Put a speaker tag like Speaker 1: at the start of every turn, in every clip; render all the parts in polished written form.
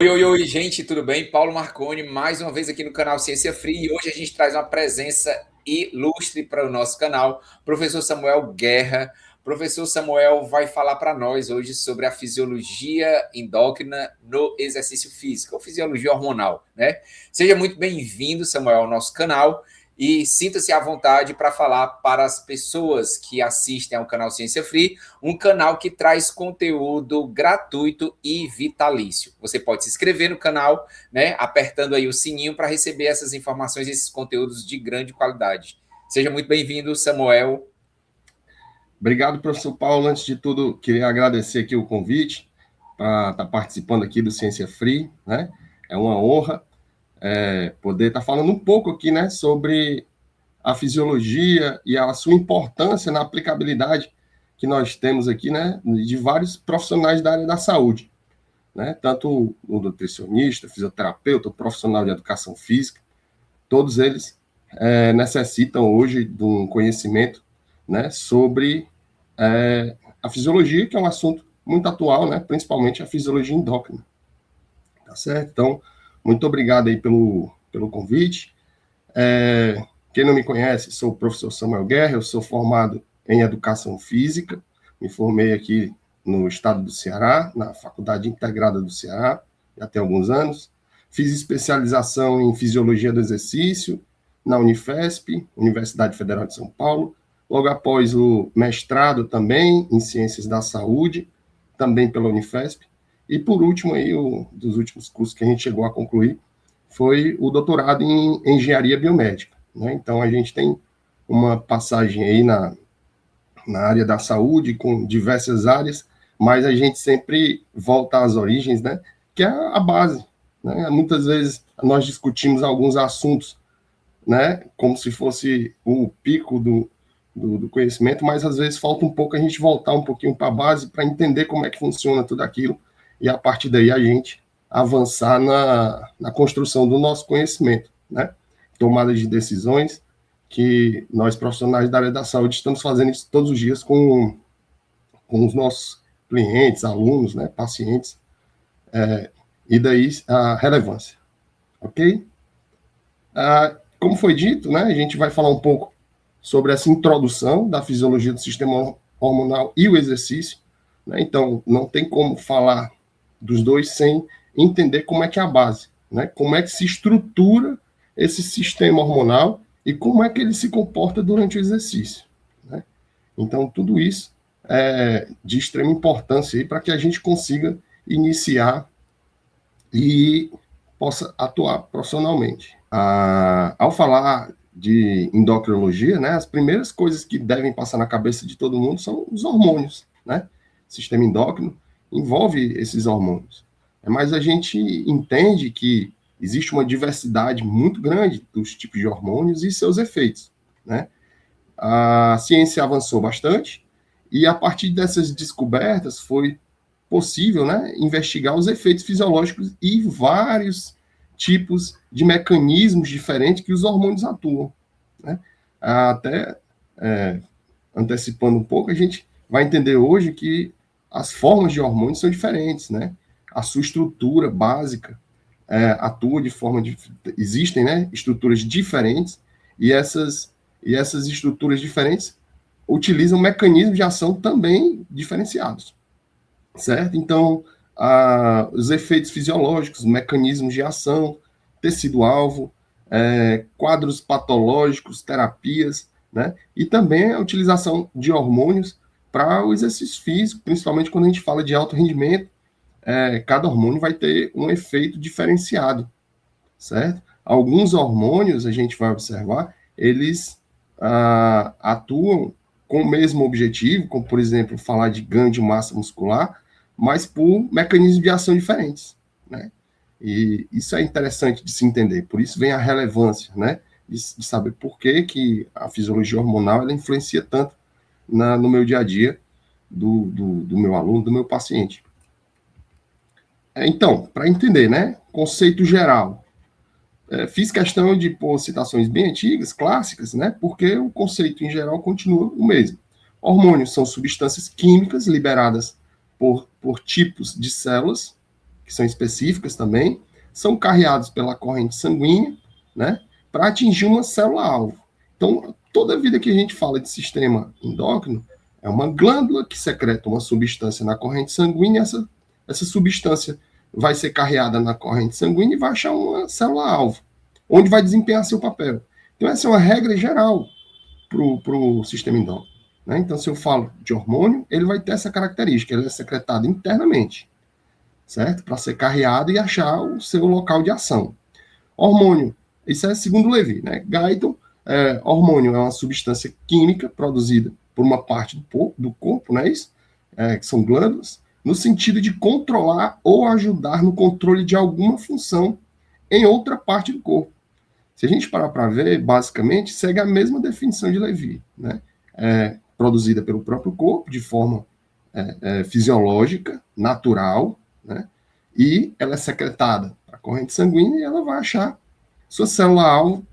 Speaker 1: Oi, gente, tudo bem? Paulo Marconi, mais uma vez aqui no canal Ciência Free, e hoje a gente traz uma presença ilustre para o nosso canal, professor Samuel Guerra. Professor Samuel vai falar para nós hoje sobre a fisiologia endócrina no exercício físico, ou fisiologia hormonal, né? Seja muito bem-vindo, Samuel, ao nosso canal. E sinta-se à vontade para falar para as pessoas que assistem ao canal Ciência Free, um canal que traz conteúdo gratuito e vitalício. Você pode se inscrever no canal, né, apertando aí o sininho para receber essas informações, esses conteúdos de grande qualidade. Seja muito bem-vindo, Samuel.
Speaker 2: Obrigado, professor Paulo. Antes de tudo, queria agradecer aqui o convite para estar participando aqui do Ciência Free, né? É uma honra poder estar falando um pouco aqui, né, sobre a fisiologia e a sua importância na aplicabilidade que nós temos aqui, né, de vários profissionais da área da saúde, né? Tanto o nutricionista, fisioterapeuta, o profissional de educação física, todos eles necessitam hoje de um conhecimento, né, sobre a fisiologia, que é um assunto muito atual, né, principalmente a fisiologia endócrina. Tá certo? Então, muito obrigado aí pelo convite. Quem não me conhece, sou o professor Samuel Guerra, eu sou formado em Educação Física, me formei aqui no estado do Ceará, na Faculdade Integrada do Ceará, já tem alguns anos. Fiz especialização em Fisiologia do Exercício na Unifesp, Universidade Federal de São Paulo. Logo após o mestrado também em Ciências da Saúde, também pela Unifesp. E por último, aí, dos últimos cursos que a gente chegou a concluir, foi o doutorado em Engenharia Biomédica, né? Então, a gente tem uma passagem aí na área da saúde, com diversas áreas, mas a gente sempre volta às origens, né? Que é a base, né? Muitas vezes nós discutimos alguns assuntos, né? Como se fosse o pico do conhecimento, mas às vezes falta um pouco a gente voltar um pouquinho para a base para entender como é que funciona tudo aquilo e a partir daí a gente avançar na construção do nosso conhecimento, né? Tomada de decisões que nós profissionais da área da saúde estamos fazendo isso todos os dias com os nossos clientes, alunos, né, pacientes, e daí a relevância, ok? Como foi dito, né, a gente vai falar um pouco sobre essa introdução da fisiologia do sistema hormonal e o exercício, né? Então, não tem como falar dos dois sem entender como é que é a base, né? Como é que se estrutura esse sistema hormonal e como é que ele se comporta durante o exercício, né? Então, tudo isso é de extrema importância para que a gente consiga iniciar e possa atuar profissionalmente. Ao falar de endocrinologia, né, as primeiras coisas que devem passar na cabeça de todo mundo são os hormônios, né? O sistema endócrino envolve esses hormônios. Mas a gente entende que existe uma diversidade muito grande dos tipos de hormônios e seus efeitos, né? A ciência avançou bastante e a partir dessas descobertas foi possível, né, investigar os efeitos fisiológicos e vários tipos de mecanismos diferentes que os hormônios atuam, né? Até antecipando um pouco, a gente vai entender hoje que as formas de hormônios são diferentes, né? A sua estrutura básica atua de forma existem, né, estruturas diferentes e essas estruturas diferentes utilizam mecanismos de ação também diferenciados, certo? Então, os efeitos fisiológicos, mecanismos de ação, tecido-alvo, quadros patológicos, terapias, né? E também a utilização de hormônios para o exercício físico, principalmente quando a gente fala de alto rendimento, cada hormônio vai ter um efeito diferenciado, certo? Alguns hormônios, a gente vai observar, eles atuam com o mesmo objetivo, como, por exemplo, falar de ganho de massa muscular, mas por mecanismos de ação diferentes, né? E isso é interessante de se entender, por isso vem a relevância, né? De saber por que a fisiologia hormonal ela influencia tanto no meu dia a dia do meu aluno, do meu paciente. Então, para entender, né? Conceito geral. Fiz questão de pôr citações bem antigas, clássicas, né? Porque o conceito em geral continua o mesmo. Hormônios são substâncias químicas liberadas por tipos de células, que são específicas também, são carreados pela corrente sanguínea, né, para atingir uma célula-alvo. Então, toda vida que a gente fala de sistema endócrino, é uma glândula que secreta uma substância na corrente sanguínea, essa substância vai ser carreada na corrente sanguínea e vai achar uma célula-alvo, onde vai desempenhar seu papel. Então, essa é uma regra geral para o sistema endócrino. Né? Então, se eu falo de hormônio, ele vai ter essa característica, ele é secretado internamente, certo? Para ser carreado e achar o seu local de ação. Hormônio, isso é segundo Levy, né? Guyton, hormônio é uma substância química produzida por uma parte do corpo, não é isso? Que são glândulas, no sentido de controlar ou ajudar no controle de alguma função em outra parte do corpo. Se a gente parar para ver, basicamente, segue a mesma definição de Levy, né? Produzida pelo próprio corpo, de forma fisiológica, natural, né? E ela é secretada para a corrente sanguínea e ela vai achar sua célula-alvo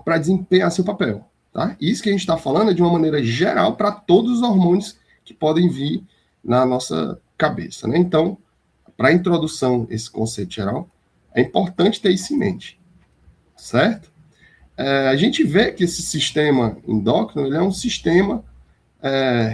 Speaker 2: para desempenhar seu papel. Tá? Isso que a gente está falando é de uma maneira geral para todos os hormônios que podem vir na nossa cabeça. Né? Então, para a introdução a esse conceito geral, é importante ter isso em mente. Certo? A gente vê que esse sistema endócrino ele é um sistema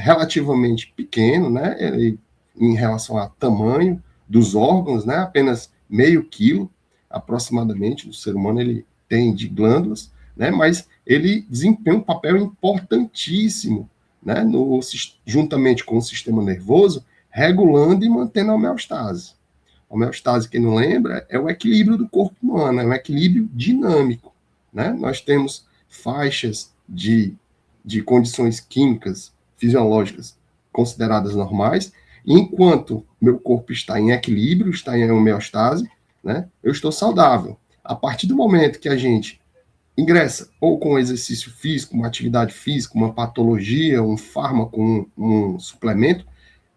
Speaker 2: relativamente pequeno, né? Ele, em relação ao tamanho dos órgãos, né? Apenas meio quilo, aproximadamente, do ser humano ele tem de glândulas, né? Mas ele desempenha um papel importantíssimo, né? Juntamente com o sistema nervoso, regulando e mantendo a homeostase. A homeostase, quem não lembra, é o equilíbrio do corpo humano, é um equilíbrio dinâmico. Né? Nós temos faixas de condições químicas, fisiológicas consideradas normais, e enquanto meu corpo está em equilíbrio, está em homeostase, né, eu estou saudável. A partir do momento que a gente ingressa ou com exercício físico, uma atividade física, uma patologia, um fármaco, um suplemento,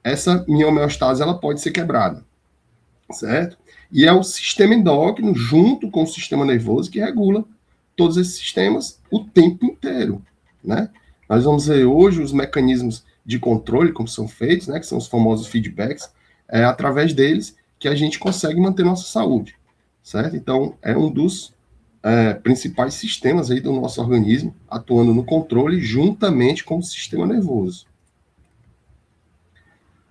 Speaker 2: essa minha homeostase ela pode ser quebrada, certo? E é o sistema endócrino, junto com o sistema nervoso, que regula todos esses sistemas o tempo inteiro, né? Nós vamos ver hoje os mecanismos de controle, como são feitos, né? Que são os famosos feedbacks, através deles que a gente consegue manter nossa saúde, certo? Então, é um dos principais sistemas aí do nosso organismo, atuando no controle juntamente com o sistema nervoso.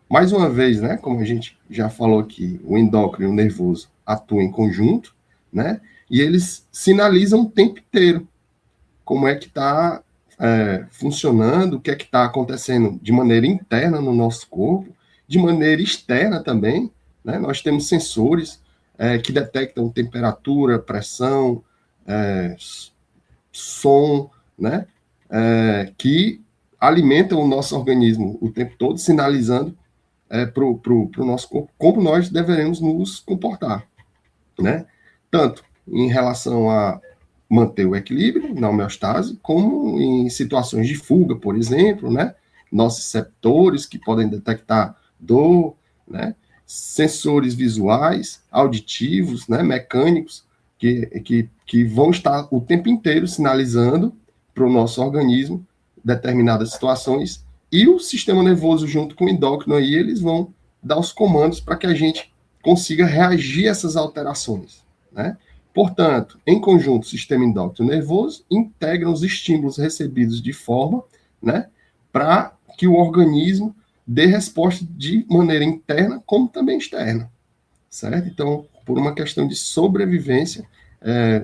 Speaker 2: Mais uma vez, né? Como a gente já falou aqui, o endócrino e o nervoso atuam em conjunto, né? E eles sinalizam o tempo inteiro como é que está funcionando, o que é que está acontecendo de maneira interna no nosso corpo, de maneira externa também. Né? Nós temos sensores que detectam temperatura, pressão, som, né? Que alimentam o nosso organismo o tempo todo, sinalizando para o nosso corpo como nós deveremos nos comportar. Né? Tanto em relação a manter o equilíbrio na homeostase, como em situações de fuga, por exemplo, né? Nossos receptores que podem detectar dor, né? Sensores visuais, auditivos, né? Mecânicos, que vão estar o tempo inteiro sinalizando para o nosso organismo determinadas situações, e o sistema nervoso junto com o endócrino aí, eles vão dar os comandos para que a gente consiga reagir a essas alterações, né? Portanto, em conjunto, o sistema endócrino nervoso integram os estímulos recebidos de forma, né, para que o organismo dê resposta de maneira interna como também externa, certo? Então, por uma questão de sobrevivência,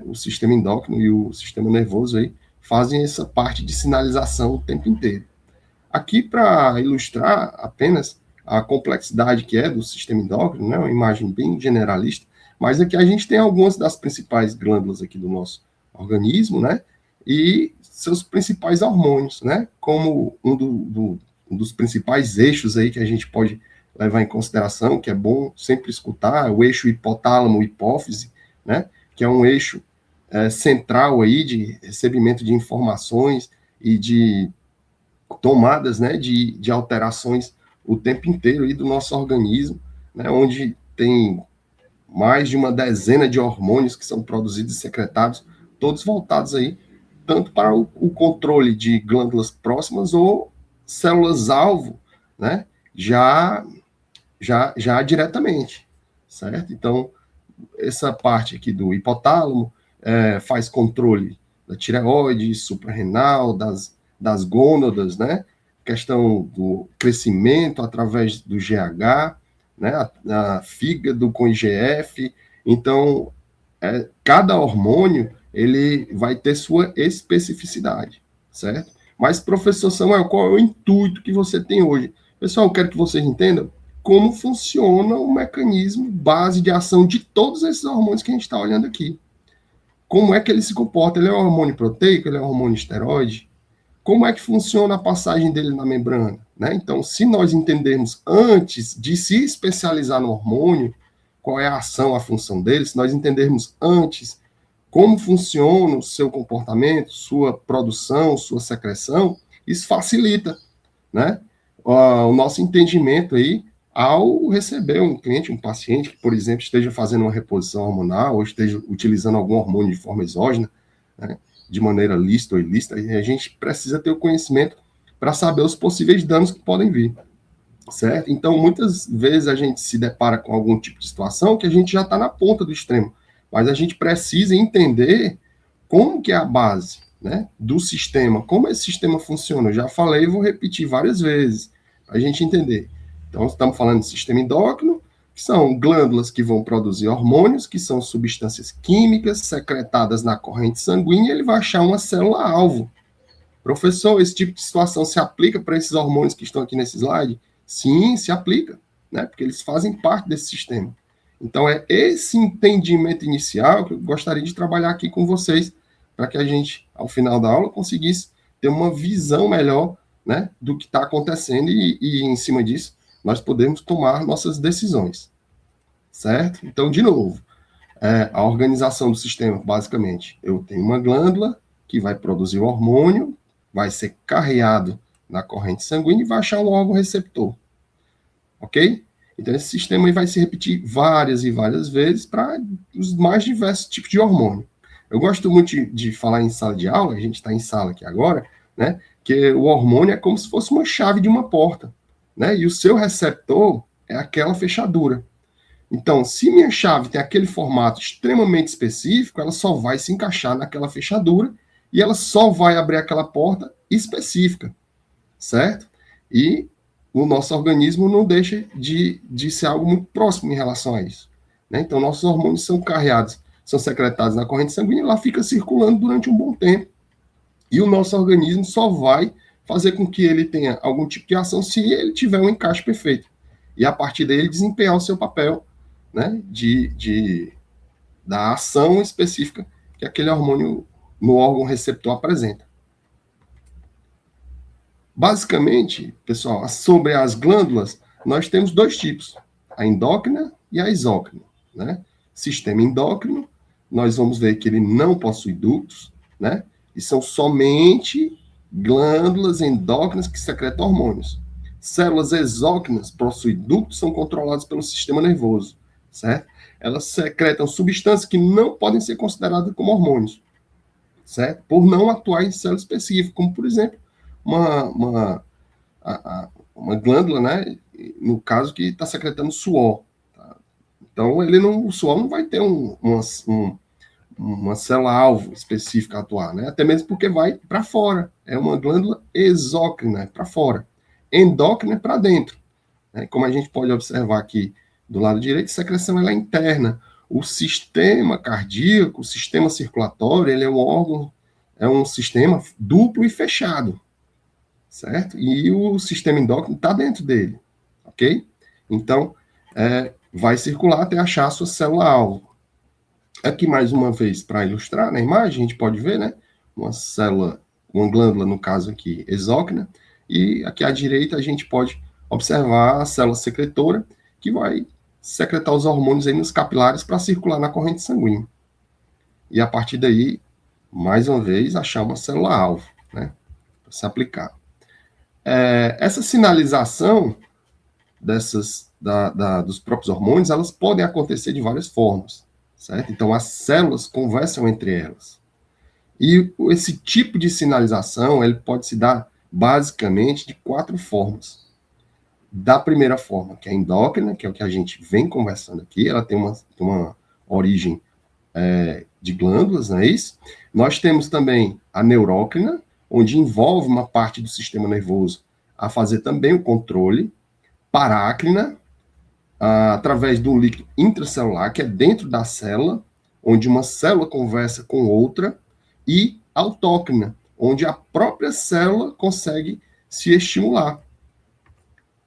Speaker 2: o sistema endócrino e o sistema nervoso aí fazem essa parte de sinalização o tempo inteiro. Aqui, para ilustrar apenas a complexidade que é do sistema endócrino, né, uma imagem bem generalista, mas aqui a gente tem algumas das principais glândulas aqui do nosso organismo, né, e seus principais hormônios, né, como um dos principais eixos aí que a gente pode levar em consideração, que é bom sempre escutar, o eixo hipotálamo-hipófise, né, que é um eixo central aí de recebimento de informações e de tomadas, né, de alterações o tempo inteiro aí do nosso organismo, né, onde tem mais de uma dezena de hormônios que são produzidos e secretados, todos voltados aí, tanto para o controle de glândulas próximas ou células-alvo, né, já diretamente, certo? Então, essa parte aqui do hipotálamo faz controle da tireoide, suprarrenal, das gônadas, né? Questão do crescimento através do GH, né? A fígado com IGF. Então, cada hormônio ele vai ter sua especificidade, certo? Mas, professor Samuel, qual é o intuito que você tem hoje? Pessoal, eu quero que vocês entendam como funciona o mecanismo base de ação de todos esses hormônios que a gente está olhando aqui. Como é que ele se comporta? Ele é um hormônio proteico? Ele é um hormônio esteroide? Como é que funciona a passagem dele na membrana? Né? Então, se nós entendermos antes de se especializar no hormônio, qual é a ação, a função dele, se nós entendermos antes como funciona o seu comportamento, sua produção, sua secreção, isso facilita, né? O nosso entendimento aí ao receber um cliente, um paciente que, por exemplo, esteja fazendo uma reposição hormonal ou esteja utilizando algum hormônio de forma exógena, né, de maneira lícita ou ilícita, a gente precisa ter o conhecimento para saber os possíveis danos que podem vir, certo? Então, muitas vezes a gente se depara com algum tipo de situação que a gente já está na ponta do extremo, mas a gente precisa entender como que é a base, né, do sistema, como esse sistema funciona. Eu já falei e vou repetir várias vezes, para a gente entender. Então, estamos falando de sistema endócrino, que são glândulas que vão produzir hormônios, que são substâncias químicas secretadas na corrente sanguínea, e ele vai achar uma célula-alvo. Professor, esse tipo de situação se aplica para esses hormônios que estão aqui nesse slide? Sim, se aplica, né? Porque eles fazem parte desse sistema. Então, é esse entendimento inicial que eu gostaria de trabalhar aqui com vocês, para que a gente, ao final da aula, conseguisse ter uma visão melhor, né, do que está acontecendo e, em cima disso, nós podemos tomar nossas decisões, certo? Então, de novo, a organização do sistema, basicamente, eu tenho uma glândula que vai produzir o hormônio, vai ser carreado na corrente sanguínea e vai achar um órgão receptor, ok? Então, esse sistema aí vai se repetir várias e várias vezes para os mais diversos tipos de hormônio. Eu gosto muito de falar em sala de aula, a gente está em sala aqui agora, né? Que o hormônio é como se fosse uma chave de uma porta, né? E o seu receptor é aquela fechadura. Então, se minha chave tem aquele formato extremamente específico, ela só vai se encaixar naquela fechadura e ela só vai abrir aquela porta específica, certo? E o nosso organismo não deixa de ser algo muito próximo em relação a isso, né? Então, nossos hormônios são carreados, são secretados na corrente sanguínea e lá fica circulando durante um bom tempo. E o nosso organismo só vai fazer com que ele tenha algum tipo de ação se ele tiver um encaixe perfeito. E a partir daí ele desempenhar o seu papel, né, da ação específica que aquele hormônio no órgão receptor apresenta. Basicamente, pessoal, sobre as glândulas, nós temos dois tipos, a endócrina e a exócrina, né? Sistema endócrino, nós vamos ver que ele não possui ductos, né? E são somente glândulas endócrinas que secretam hormônios. Células exócrinas possuem ductos, são controladas pelo sistema nervoso, certo? Elas secretam substâncias que não podem ser consideradas como hormônios, certo? Por não atuar em célula específica, como, por exemplo, uma glândula, né? No caso que está secretando suor. Tá? Então, o suor não vai ter uma célula-alvo específica a atuar, né? Até mesmo porque vai para fora. É uma glândula exócrina, para fora. Endócrina é para dentro. Né? Como a gente pode observar aqui do lado direito, a secreção ela é interna. O sistema cardíaco, o sistema circulatório, ele é um órgão, é um sistema duplo e fechado, certo? E o sistema endócrino está dentro dele, ok? Então, vai circular até achar a sua célula-alvo. Aqui, mais uma vez, para ilustrar na imagem, a gente pode ver, né? Uma célula, uma glândula, no caso aqui, exócrina, e aqui à direita a gente pode observar a célula secretora, que vai secretar os hormônios aí nos capilares para circular na corrente sanguínea. E a partir daí, mais uma vez, achar uma célula-alvo, né? Para se aplicar. Essa sinalização dos próprios hormônios, elas podem acontecer de várias formas, certo? Então, as células conversam entre elas. E esse tipo de sinalização, ele pode se dar basicamente de 4 formas. da primeira forma, que é a endócrina, que é o que a gente vem conversando aqui, ela tem uma origem de glândulas, não é isso? Nós temos também a neurócrina, onde envolve uma parte do sistema nervoso a fazer também o controle, parácrina, através do líquido intracelular, que é dentro da célula, onde uma célula conversa com outra, e autócrina, onde a própria célula consegue se estimular.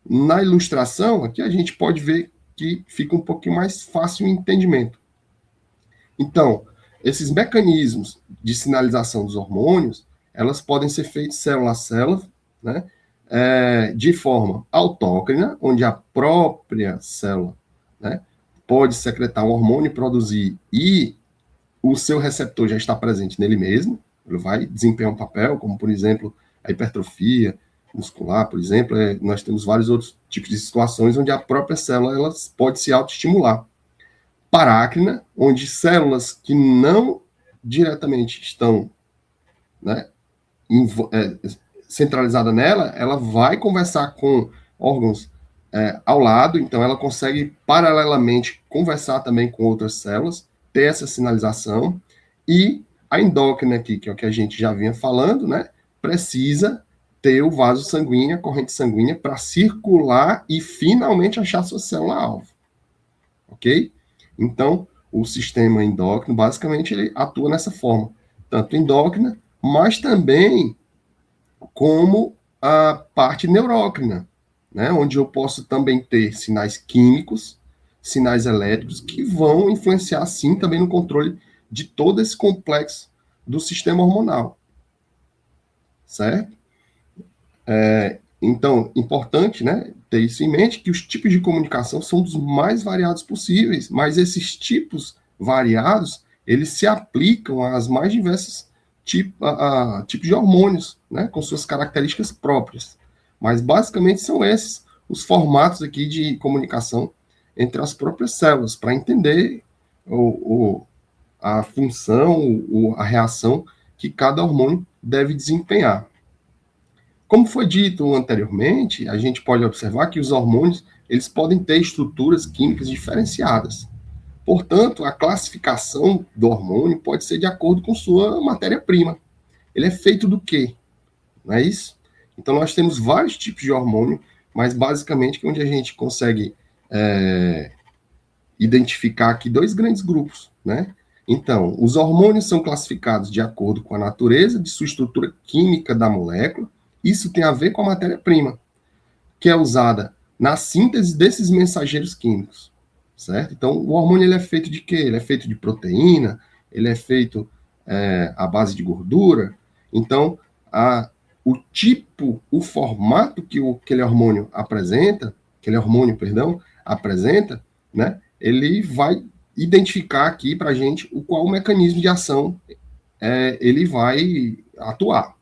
Speaker 2: Na ilustração, aqui a gente pode ver que fica um pouquinho mais fácil o entendimento. Então, esses mecanismos de sinalização dos hormônios, elas podem ser feitos célula a célula, né, de forma autócrina, onde a própria célula, né, pode secretar um hormônio e produzir, e o seu receptor já está presente nele mesmo, ele vai desempenhar um papel, como, por exemplo, a hipertrofia muscular, por exemplo, nós temos vários outros tipos de situações onde a própria célula ela pode se autoestimular. Parácrina, onde células que não diretamente estão, né, centralizada nela, ela vai conversar com órgãos ao lado, então ela consegue paralelamente conversar também com outras células, ter essa sinalização, e a endócrina aqui, que é o que a gente já vinha falando, né, precisa ter o vaso sanguíneo, a corrente sanguínea, para circular e finalmente achar sua célula-alvo. Ok? Então, o sistema endócrino, basicamente, ele atua nessa forma, tanto endócrina, mas também como a parte neurócrina, né, onde eu posso também ter sinais químicos, sinais elétricos, que vão influenciar, sim, também no controle de todo esse complexo do sistema hormonal. Certo? Então, importante, né, ter isso em mente, que os tipos de comunicação são dos mais variados possíveis, mas esses tipos variados, eles se aplicam às mais diversas tipos de hormônios, né, com suas características próprias. Mas, basicamente, são esses os formatos aqui de comunicação entre as próprias células, para entender a função, a reação que cada hormônio deve desempenhar. Como foi dito anteriormente, a gente pode observar que os hormônios eles podem ter estruturas químicas diferenciadas. Portanto, a classificação do hormônio pode ser de acordo com sua matéria-prima. Ele é feito do quê? Não é isso? Então, nós temos vários tipos de hormônio, mas basicamente onde a gente consegue identificar aqui dois grandes grupos, né? Então, os hormônios são classificados de acordo com a natureza de sua estrutura química da molécula. Isso tem a ver com a matéria-prima, que é usada na síntese desses mensageiros químicos, certo? Então, o hormônio ele é feito de quê? Ele é feito de proteína, ele é feito à base de gordura. Então, o formato que aquele hormônio apresenta, né? Ele vai identificar aqui para a gente qual o mecanismo de ação ele vai atuar.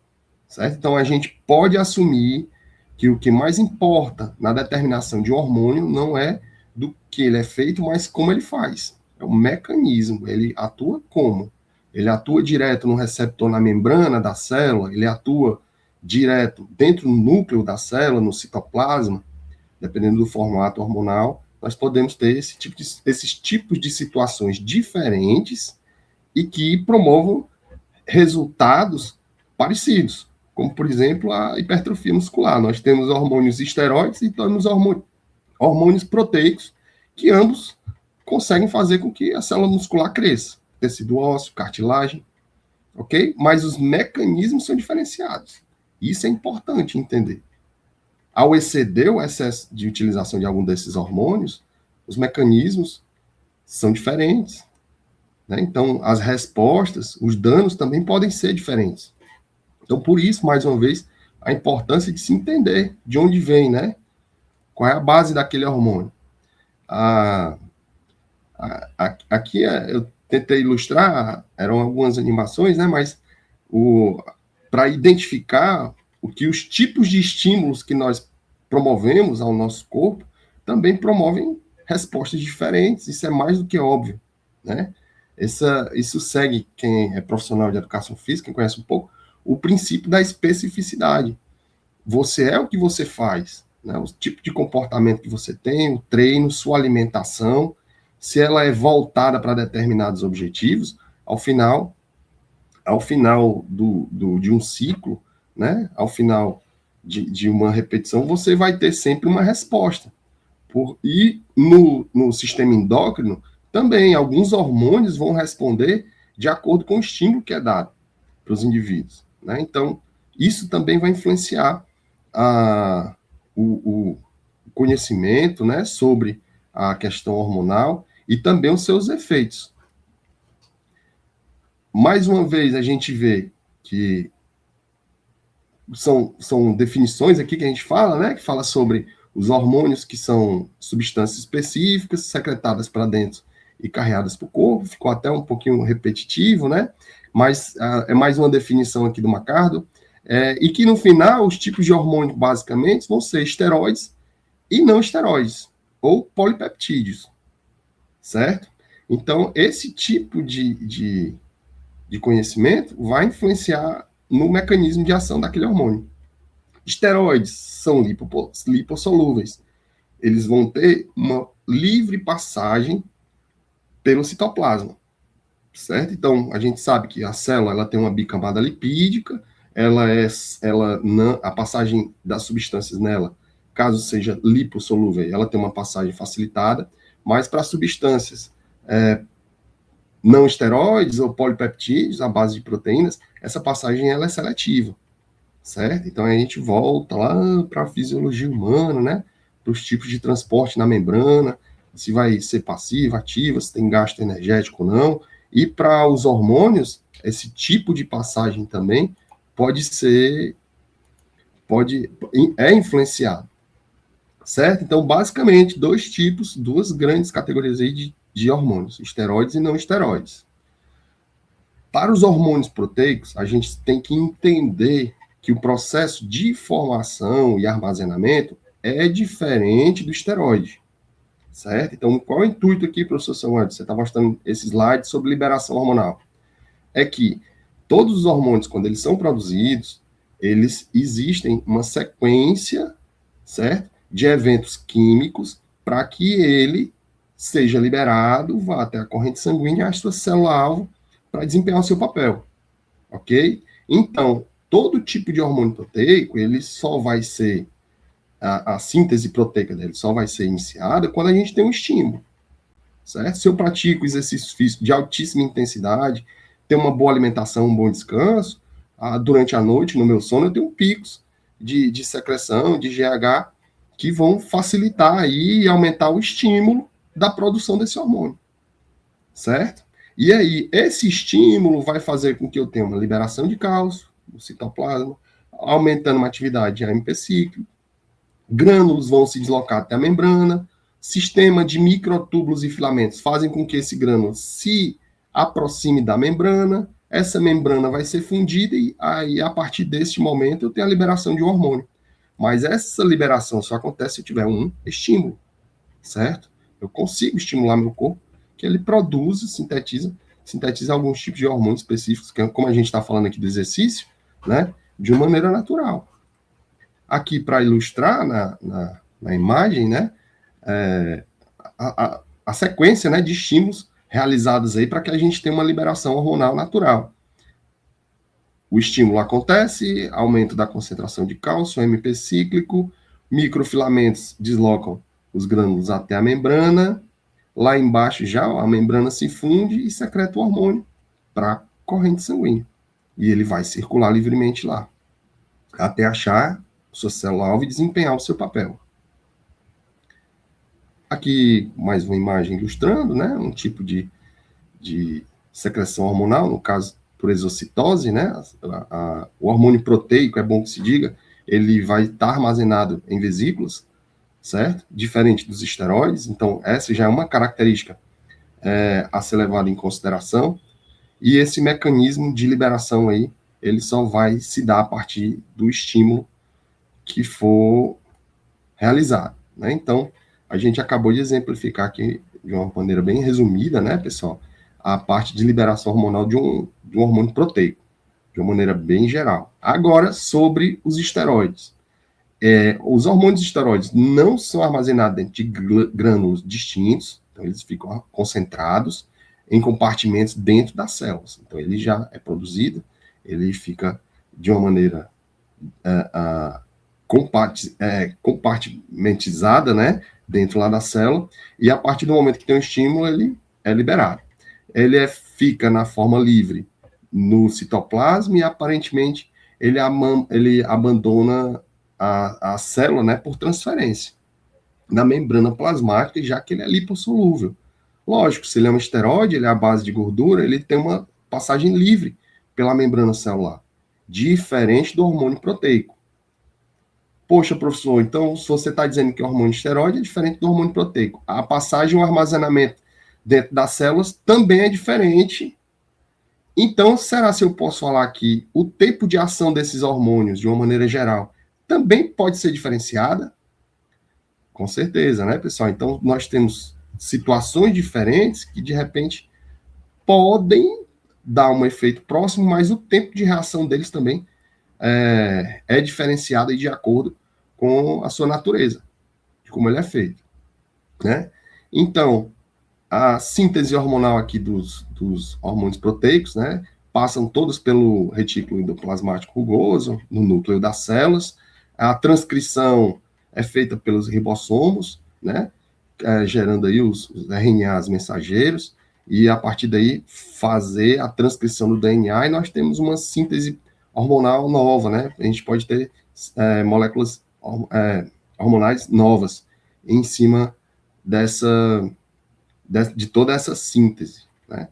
Speaker 2: Certo? Então, a gente pode assumir que o que mais importa na determinação de um hormônio não é do que ele é feito, mas como ele faz. É o mecanismo. Ele atua como? Ele atua direto no receptor na membrana da célula, ele atua direto dentro do núcleo da célula, no citoplasma, dependendo do formato hormonal. Nós podemos ter esses tipos de situações diferentes e que promovam resultados parecidos, como, por exemplo, a hipertrofia muscular. Nós temos hormônios esteroides e temos hormônios proteicos, que ambos conseguem fazer com que a célula muscular cresça. Tecido ósseo, cartilagem, ok? Mas os mecanismos são diferenciados. Isso é importante entender. Ao exceder o excesso de utilização de algum desses hormônios, os mecanismos são diferentes, né? Então, as respostas, os danos também podem ser diferentes. Então, por isso, mais uma vez, a importância de se entender de onde vem, né? Qual é a base daquele hormônio. Aqui eu tentei ilustrar, eram algumas animações, né? Mas para identificar que os tipos de estímulos que nós promovemos ao nosso corpo também promovem respostas diferentes. Isso é mais do que óbvio, né? Isso segue quem é profissional de educação física, quem conhece um pouco, o princípio da especificidade. Você é o que você faz. né? O tipo de comportamento que você tem, o treino, sua alimentação, se ela é voltada para determinados objetivos, ao final de um ciclo, né? Ao final de uma repetição, você vai ter sempre uma resposta. E no sistema endócrino, também alguns hormônios vão responder de acordo com o estímulo que é dado para os indivíduos, né? Então, isso também vai influenciar o conhecimento, né, sobre a questão hormonal e também os seus efeitos. Mais uma vez, a gente vê que são definições aqui que a gente fala, né, que fala sobre os hormônios, que são substâncias específicas secretadas para dentro e carregadas para o corpo. Ficou até um pouquinho repetitivo, né? Mas é mais uma definição aqui do Macardo. E que no final, os tipos de hormônio, basicamente, vão ser esteroides e não esteroides, ou polipeptídeos, certo? Então, esse tipo de conhecimento vai influenciar no mecanismo de ação daquele hormônio. Esteroides são lipossolúveis. Eles vão ter uma livre passagem pelo citoplasma, certo? Então, a gente sabe que a célula ela tem uma bicamada lipídica, a passagem das substâncias nela, caso seja lipossolúvel, ela tem uma passagem facilitada, mas para substâncias não esteroides ou polipeptídeos, à base de proteínas, essa passagem ela é seletiva, certo? Então a gente volta lá para a fisiologia humana, né? Para os tipos de transporte na membrana, se vai ser passiva, ativa, se tem gasto energético ou não. E para os hormônios, esse tipo de passagem também é influenciado, certo? Então, basicamente, duas grandes categorias aí de hormônios, esteroides e não esteroides. Para os hormônios proteicos, a gente tem que entender que o processo de formação e armazenamento é diferente do esteroide, certo? Então, qual é o intuito aqui, professor Samuel? Você está mostrando esse slide sobre liberação hormonal. É que todos os hormônios, quando eles são produzidos, eles existem uma sequência, certo? De eventos químicos para que ele seja liberado, vá até a corrente sanguínea, a sua célula-alvo, para desempenhar o seu papel, ok? Então, todo tipo de hormônio proteico, ele só vai ser, a síntese proteica dele só vai ser iniciada quando a gente tem um estímulo, certo? Se eu pratico exercício físico de altíssima intensidade, tenho uma boa alimentação, um bom descanso, durante a noite, no meu sono, eu tenho picos de secreção, de GH, que vão facilitar aí e aumentar o estímulo da produção desse hormônio, certo? E aí, esse estímulo vai fazer com que eu tenha uma liberação de cálcio no citoplasma, aumentando uma atividade AMP cíclico, grânulos vão se deslocar até a membrana, sistema de microtúbulos e filamentos fazem com que esse grânulo se aproxime da membrana, essa membrana vai ser fundida e aí, a partir deste momento, eu tenho a liberação de um hormônio. Mas essa liberação só acontece se eu tiver um estímulo, certo? Eu consigo estimular meu corpo, que ele produz, sintetiza alguns tipos de hormônios específicos, que, como a gente está falando aqui do exercício, né, de uma maneira natural. Aqui, para ilustrar na imagem, né, a sequência, né, de estímulos realizados aí para que a gente tenha uma liberação hormonal natural. O estímulo acontece, aumento da concentração de cálcio, MP cíclico, microfilamentos deslocam os grânulos até a membrana, lá embaixo já a membrana se funde e secreta o hormônio para a corrente sanguínea. E ele vai circular livremente lá, até achar sua célula-alvo e desempenhar o seu papel. Aqui, mais uma imagem ilustrando, né, um tipo de secreção hormonal, no caso, por exocitose, né, o hormônio proteico, é bom que se diga, ele vai estar armazenado em vesículas, certo? Diferente dos esteroides, então essa já é uma característica a ser levada em consideração, e esse mecanismo de liberação aí, ele só vai se dar a partir do estímulo que for realizado, né? Então, a gente acabou de exemplificar aqui de uma maneira bem resumida, né, pessoal, a parte de liberação hormonal de um hormônio proteico, de uma maneira bem geral. Agora, sobre os esteroides. Os hormônios esteroides não são armazenados dentro de grânulos distintos, então eles ficam concentrados em compartimentos dentro das células. Então ele já é produzido, ele fica de uma maneira compartimentizada, né, dentro lá da célula, e a partir do momento que tem um estímulo, ele é liberado. Ele fica na forma livre no citoplasma e aparentemente ele abandona a célula, né, por transferência na membrana plasmática, já que ele é lipossolúvel. Lógico, se ele é um esteroide, ele é a base de gordura, ele tem uma passagem livre pela membrana celular, diferente do hormônio proteico. Poxa, professor, então se você está dizendo que o hormônio esteroide é diferente do hormônio proteico, a passagem e o armazenamento dentro das células também é diferente. Então, será se eu posso falar que o tempo de ação desses hormônios, de uma maneira geral, também pode ser diferenciada? Com certeza, né, pessoal? Então, nós temos situações diferentes que, de repente, podem dar um efeito próximo, mas o tempo de reação deles também é diferenciado e de acordo com a sua natureza, de como ele é feito, né? Então, a síntese hormonal aqui dos hormônios proteicos, né, passam todos pelo retículo endoplasmático rugoso, no núcleo das células. A transcrição é feita pelos ribossomos, né, gerando aí os RNAs mensageiros, e a partir daí fazer a transcrição do DNA, e nós temos uma síntese hormonal nova, né? A gente pode ter moléculas hormonais novas em cima de toda essa síntese, né?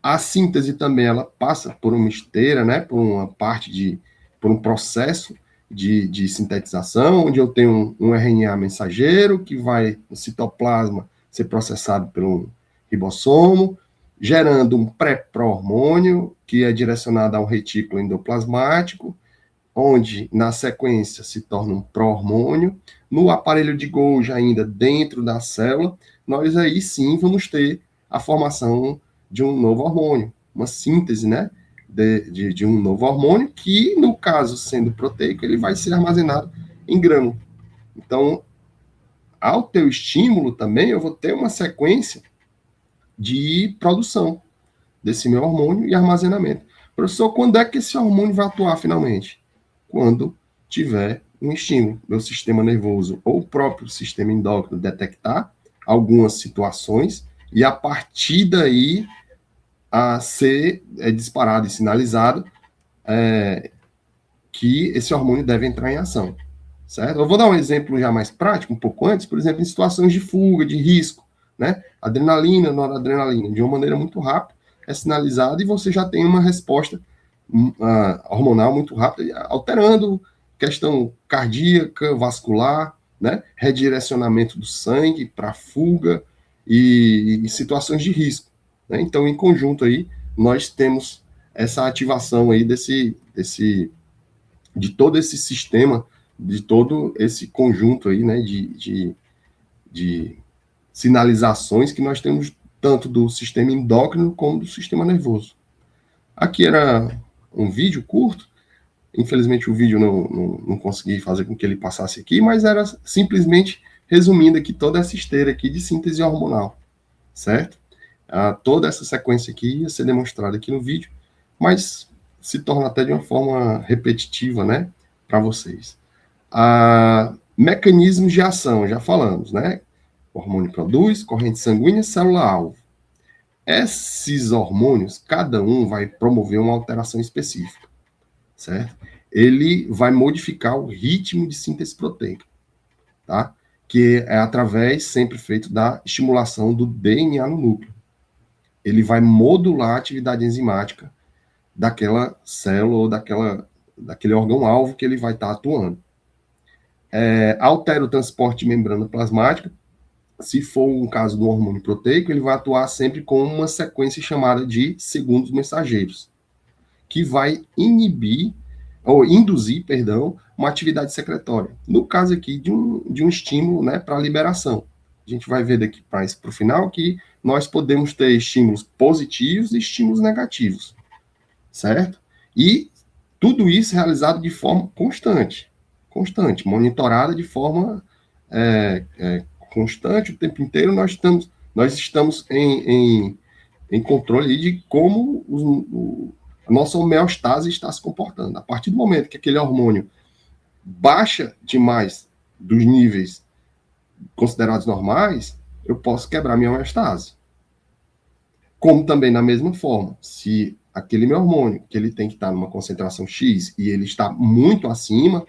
Speaker 2: A síntese também, ela passa por uma esteira, né? Por um processo de sintetização, onde eu tenho um RNA mensageiro que vai no citoplasma ser processado pelo ribossomo, gerando um pré-hormônio que é direcionado ao retículo endoplasmático, onde, na sequência, se torna um pró-hormônio. No aparelho de Golgi, ainda dentro da célula, nós aí sim vamos ter a formação de um novo hormônio, uma síntese, né, de um novo hormônio, que, no caso, sendo proteico, ele vai ser armazenado em grânulo. Então, ao ter o estímulo também, eu vou ter uma sequência de produção desse meu hormônio e armazenamento. Professor, quando é que esse hormônio vai atuar finalmente? Quando tiver um estímulo, meu sistema nervoso ou o próprio sistema endócrino detectar algumas situações e a partir daí a ser disparado e sinalizado que esse hormônio deve entrar em ação, certo? Eu vou dar um exemplo já mais prático, um pouco antes, por exemplo, em situações de fuga, de risco, né? Adrenalina, noradrenalina, de uma maneira muito rápida, é sinalizado e você já tem uma resposta hormonal muito rápida, alterando questão cardíaca, vascular, né? Redirecionamento do sangue para fuga e situações de risco, né? Então, em conjunto aí, nós temos essa ativação aí de todo esse sistema, de todo esse conjunto aí, né, de sinalizações que nós temos tanto do sistema endócrino como do sistema nervoso. Aqui era um vídeo curto, infelizmente o vídeo não consegui fazer com que ele passasse aqui, mas era simplesmente resumindo aqui toda essa esteira aqui de síntese hormonal, certo? Toda essa sequência aqui ia ser demonstrada aqui no vídeo, mas se torna até de uma forma repetitiva, né, para vocês. Mecanismos de ação, já falamos, né? O hormônio produz, corrente sanguínea, célula-alvo. Esses hormônios, cada um vai promover uma alteração específica, certo? Ele vai modificar o ritmo de síntese proteica, tá? Que é através, sempre feito, da estimulação do DNA no núcleo. Ele vai modular a atividade enzimática daquela célula ou daquele órgão-alvo que ele vai estar atuando. Altera o transporte de membrana plasmática. Se for um caso do hormônio proteico, ele vai atuar sempre com uma sequência chamada de segundos mensageiros, que vai induzir, uma atividade secretória. No caso aqui de um estímulo, né, para liberação. A gente vai ver daqui para o final que nós podemos ter estímulos positivos e estímulos negativos, certo? E tudo isso realizado de forma constante. constante, monitorada de forma constante o tempo inteiro. Nós estamos em controle de como a nossa homeostase está se comportando. A partir do momento que aquele hormônio baixa demais dos níveis considerados normais, eu posso quebrar minha homeostase. Como também, na mesma forma, se aquele meu hormônio, que ele tem que estar numa concentração X e ele está muito acima,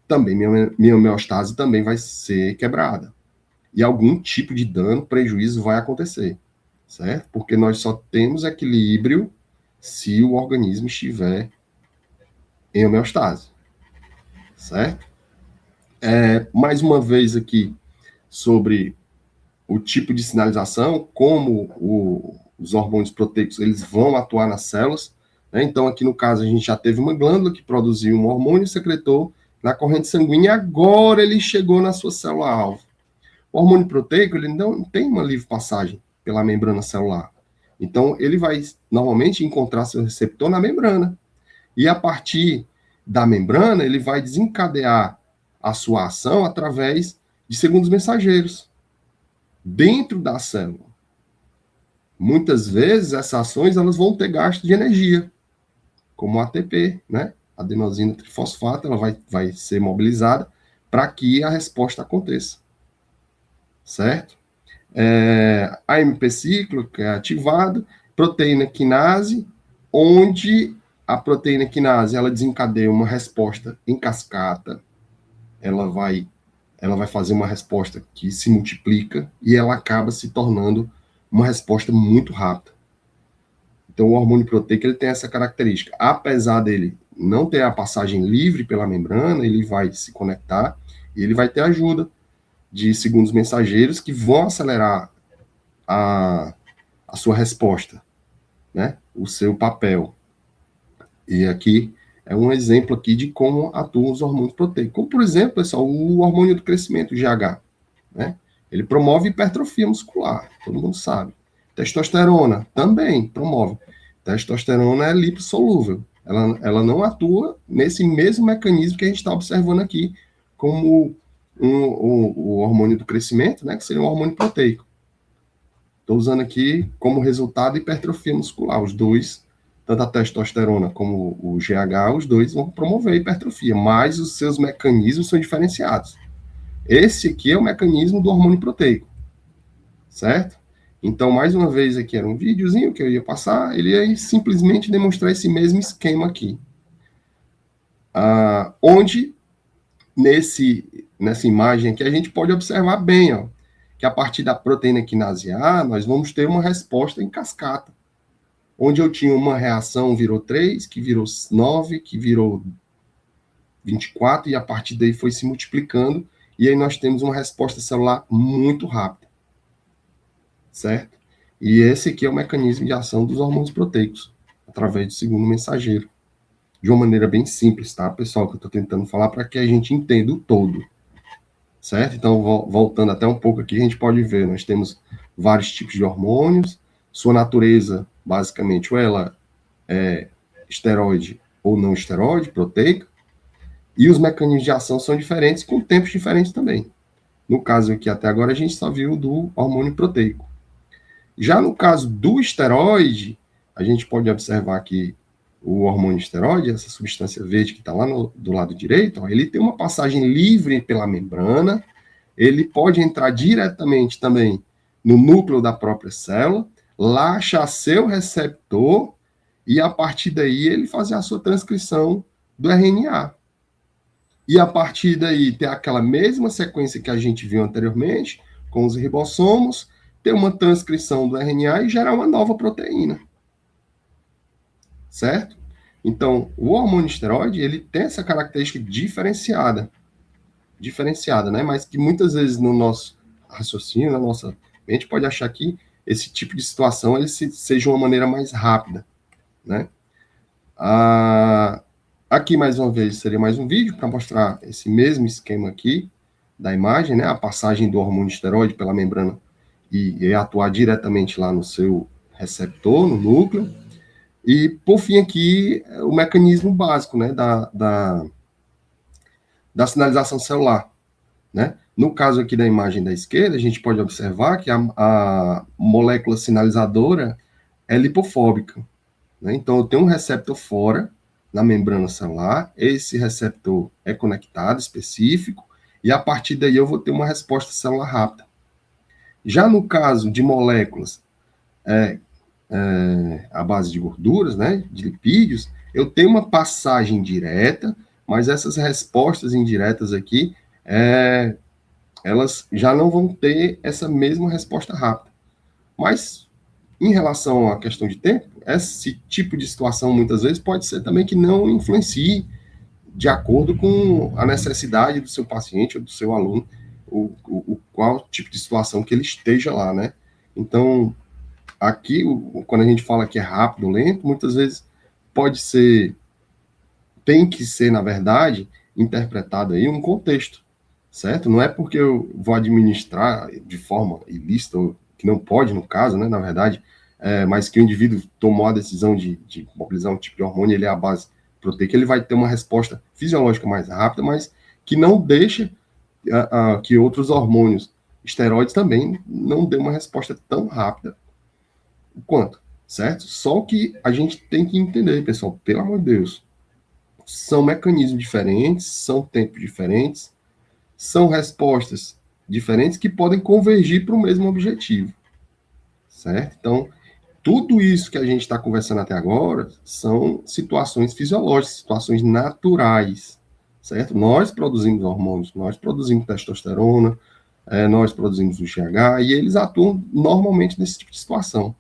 Speaker 2: também minha homeostase também vai ser quebrada. E algum tipo de dano, prejuízo vai acontecer, certo? Porque nós só temos equilíbrio se o organismo estiver em homeostase, certo? Mais uma vez aqui sobre o tipo de sinalização, como os hormônios proteicos eles vão atuar nas células, né? Então, aqui no caso, a gente já teve uma glândula que produziu um hormônio, secretou na corrente sanguínea, e agora ele chegou na sua célula-alvo. O hormônio proteico, ele não tem uma livre passagem pela membrana celular. Então, ele vai, normalmente, encontrar seu receptor na membrana. E, a partir da membrana, ele vai desencadear a sua ação através de segundos mensageiros dentro da célula. Muitas vezes, essas ações elas vão ter gasto de energia, como o ATP, né? Adenosina trifosfato, ela vai ser mobilizada para que a resposta aconteça. Certo? AMP cíclico é ativado, proteína quinase, onde a proteína quinase ela desencadeia uma resposta em cascata, ela vai fazer uma resposta que se multiplica e ela acaba se tornando uma resposta muito rápida. Então, o hormônio proteico ele tem essa característica. Apesar dele não ter a passagem livre pela membrana, ele vai se conectar e ele vai ter ajuda de segundos mensageiros que vão acelerar a sua resposta, né? O seu papel. E aqui é um exemplo aqui de como atuam os hormônios proteicos. Como, por exemplo, pessoal, o hormônio do crescimento, o GH, né? Ele promove hipertrofia muscular, todo mundo sabe. Testosterona também promove. Testosterona é lipossolúvel. Ela não atua nesse mesmo mecanismo que a gente está observando aqui, como o hormônio do crescimento, né, que seria um hormônio proteico. Estou usando aqui como resultado hipertrofia muscular. Os dois, tanto a testosterona como o GH, os dois vão promover a hipertrofia, mas os seus mecanismos são diferenciados. Esse aqui é o mecanismo do hormônio proteico, certo? Então, mais uma vez, aqui era um videozinho que eu ia passar, ele ia simplesmente demonstrar esse mesmo esquema aqui. Onde, nessa imagem aqui, a gente pode observar bem, ó, que a partir da proteína quinase A, nós vamos ter uma resposta em cascata, onde eu tinha uma reação, virou 3, que virou 9, que virou 24, e a partir daí foi se multiplicando, e aí nós temos uma resposta celular muito rápida, certo? E esse aqui é o mecanismo de ação dos hormônios proteicos, através do segundo mensageiro. De uma maneira bem simples, tá, pessoal, que eu estou tentando falar para que a gente entenda o todo, certo? Então, voltando até um pouco aqui, a gente pode ver, nós temos vários tipos de hormônios, sua natureza, basicamente, ou ela é esteroide ou não esteroide, proteica, e os mecanismos de ação são diferentes, com tempos diferentes também. No caso aqui, até agora, a gente só viu do hormônio proteico. Já no caso do esteroide, a gente pode observar que o hormônio esteroide, essa substância verde que está lá do lado direito, ó, ele tem uma passagem livre pela membrana, ele pode entrar diretamente também no núcleo da própria célula, lá achar seu receptor, e a partir daí ele fazer a sua transcrição do RNA. E a partir daí ter aquela mesma sequência que a gente viu anteriormente, com os ribossomos, ter uma transcrição do RNA e gerar uma nova proteína. Certo? Então, o hormônio esteroide, ele tem essa característica diferenciada, né? Mas que muitas vezes no nosso raciocínio, na nossa mente, pode achar que esse tipo de situação ele seja uma maneira mais rápida, né? Aqui, mais uma vez, seria mais um vídeo para mostrar esse mesmo esquema aqui da imagem, né? A passagem do hormônio esteroide pela membrana e atuar diretamente lá no seu receptor, no núcleo. E, por fim, aqui, o mecanismo básico, né, da sinalização celular, né? No caso aqui da imagem da esquerda, a gente pode observar que a molécula sinalizadora é lipofóbica, né? Então, eu tenho um receptor fora, na membrana celular, esse receptor é conectado, específico, e a partir daí eu vou ter uma resposta celular rápida. Já no caso de moléculas à base de gorduras, né, de lipídios, eu tenho uma passagem direta, mas essas respostas indiretas aqui, elas já não vão ter essa mesma resposta rápida. Mas, em relação à questão de tempo, esse tipo de situação, muitas vezes, pode ser também que não influencie de acordo com a necessidade do seu paciente ou do seu aluno, qual tipo de situação que ele esteja lá, né? Então, aqui, quando a gente fala que é rápido, lento, muitas vezes pode ser, tem que ser, na verdade, interpretado aí um contexto, certo? Não é porque eu vou administrar de forma ilícita, ou que não pode, no caso, né, na verdade, mas que o indivíduo tomou a decisão de mobilizar um tipo de hormônio, ele é a base proteica, ele vai ter uma resposta fisiológica mais rápida, mas que não deixa que outros hormônios, esteroides também, não dê uma resposta tão rápida quanto, certo? Só que a gente tem que entender, pessoal, pelo amor de Deus, são mecanismos diferentes, são tempos diferentes, são respostas diferentes que podem convergir para o mesmo objetivo, certo? Então, tudo isso que a gente está conversando até agora são situações fisiológicas, situações naturais, certo? Nós produzimos hormônios, nós produzimos testosterona, nós produzimos o GH, e eles atuam normalmente nesse tipo de situação.